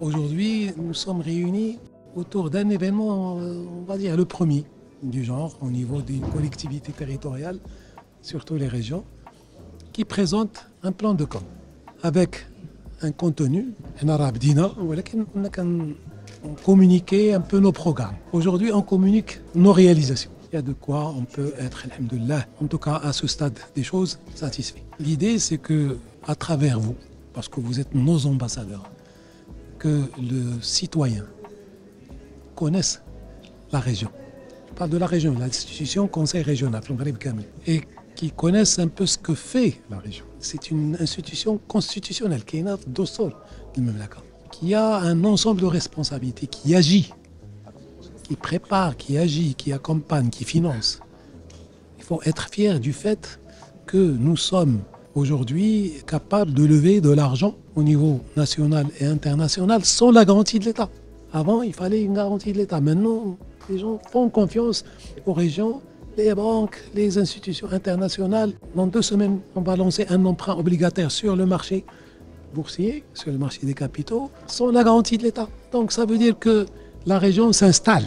Aujourd'hui, nous sommes réunis autour d'un événement, on va dire le premier du genre au niveau d'une collectivité territoriale, surtout les régions, qui présente un plan de com avec un contenu, on communiquer un peu nos programmes. Aujourd'hui, on communique nos réalisations. Il y a de quoi on peut être, alhamdoulilah, en tout cas à ce stade des choses, satisfait. L'idée, c'est que à travers vous, parce que vous êtes nos ambassadeurs, que le citoyen connaisse la région. Je parle de la région, l'institution Conseil régional, et qui connaissent un peu ce que fait la région. C'est une institution constitutionnelle qui est née qui a un ensemble de responsabilités, qui agit, qui prépare, qui agit, qui accompagne, qui finance. Il faut être fier du fait que nous sommes aujourd'hui capables de lever de l'argent au niveau national et international sans la garantie de l'État. Avant, il fallait une garantie de l'État. Maintenant, les gens font confiance aux régions, les banques, les institutions internationales. Dans 2 semaines, on va lancer un emprunt obligataire sur le marché boursier, sur le marché des capitaux, sans la garantie de l'État. Donc ça veut dire que la région s'installe,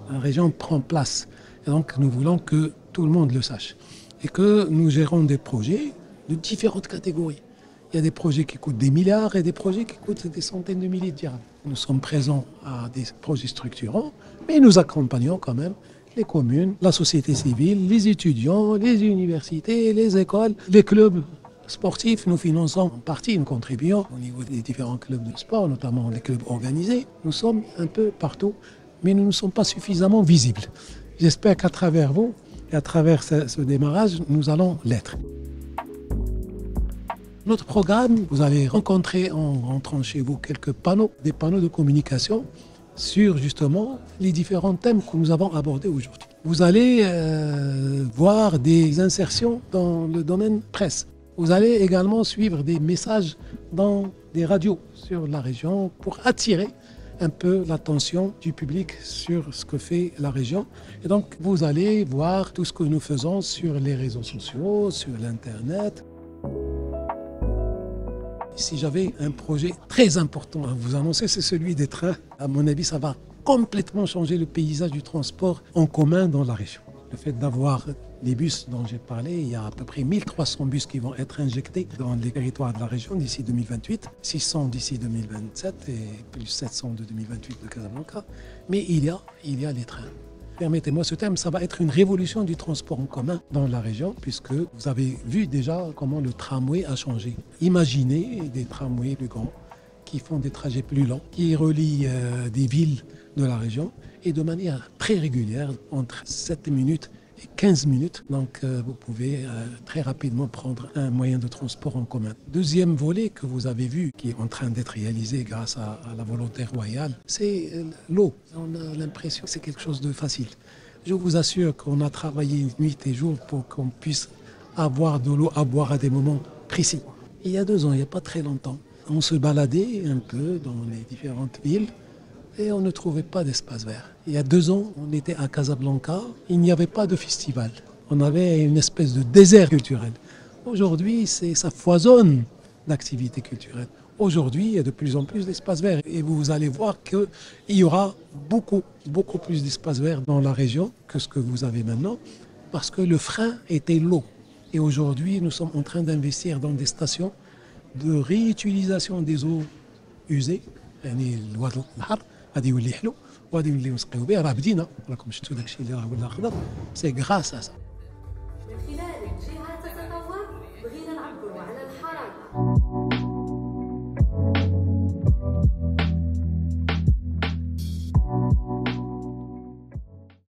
la région prend place. Et donc nous voulons que tout le monde le sache. Et que nous gérons des projets de différentes catégories. Il y a des projets qui coûtent des milliards et des projets qui coûtent des centaines de milliers de dirhams. Nous sommes présents à des projets structurants, mais nous accompagnons quand même les communes, la société civile, les étudiants, les universités, les écoles, les clubs sportifs. Nous finançons en partie, nous contribuons au niveau des différents clubs de sport, notamment les clubs organisés. Nous sommes un peu partout, mais nous ne sommes pas suffisamment visibles. J'espère qu'à travers vous et à travers ce démarrage, nous allons l'être. Notre programme, vous allez rencontrer en rentrant chez vous quelques panneaux, des panneaux de communication sur justement les différents thèmes que nous avons abordés aujourd'hui. Vous allez voir des insertions dans le domaine presse. Vous allez également suivre des messages dans des radios sur la région pour attirer un peu l'attention du public sur ce que fait la région. Et donc, vous allez voir tout ce que nous faisons sur les réseaux sociaux, sur l'Internet. Si j'avais un projet très important à vous annoncer, c'est celui des trains. À mon avis, ça va complètement changer le paysage du transport en commun dans la région. Le fait d'avoir les bus dont j'ai parlé, il y a à peu près 1300 bus qui vont être injectés dans les territoires de la région d'ici 2028, 600 d'ici 2027 et plus 700 de 2028 de Casablanca. Mais il y a les trains. Permettez-moi ce thème, ça va être une révolution du transport en commun dans la région, puisque vous avez vu déjà comment le tramway a changé. Imaginez des tramways plus grands qui font des trajets plus longs, qui relient des villes de la région et de manière très régulière, entre 7 minutes et 15 minutes. Donc vous pouvez très rapidement prendre un moyen de transport en commun. Deuxième volet que vous avez vu, qui est en train d'être réalisé grâce à la volonté royale, c'est l'eau. On a l'impression que c'est quelque chose de facile. Je vous assure qu'on a travaillé nuit et jour pour qu'on puisse avoir de l'eau à boire à des moments précis. Il y a 2 ans, il n'y a pas très longtemps, on se baladait un peu dans les différentes villes et on ne trouvait pas d'espace vert. Il y a 2 ans, on était à Casablanca, il n'y avait pas de festival. On avait une espèce de désert culturel. Aujourd'hui, ça foisonne d'activités culturelles. Aujourd'hui, il y a de plus en plus d'espaces verts. Et vous allez voir qu'il y aura beaucoup plus d'espaces verts dans la région que ce que vous avez maintenant, parce que le frein était l'eau. Et aujourd'hui, nous sommes en train d'investir dans des stations de réutilisation des eaux usées. غادي يولي حلو وغادي نوليو نسقيو به راه بدينا راكم شفتوا داكشي اللي راه ولا خضر سي غراس ا سا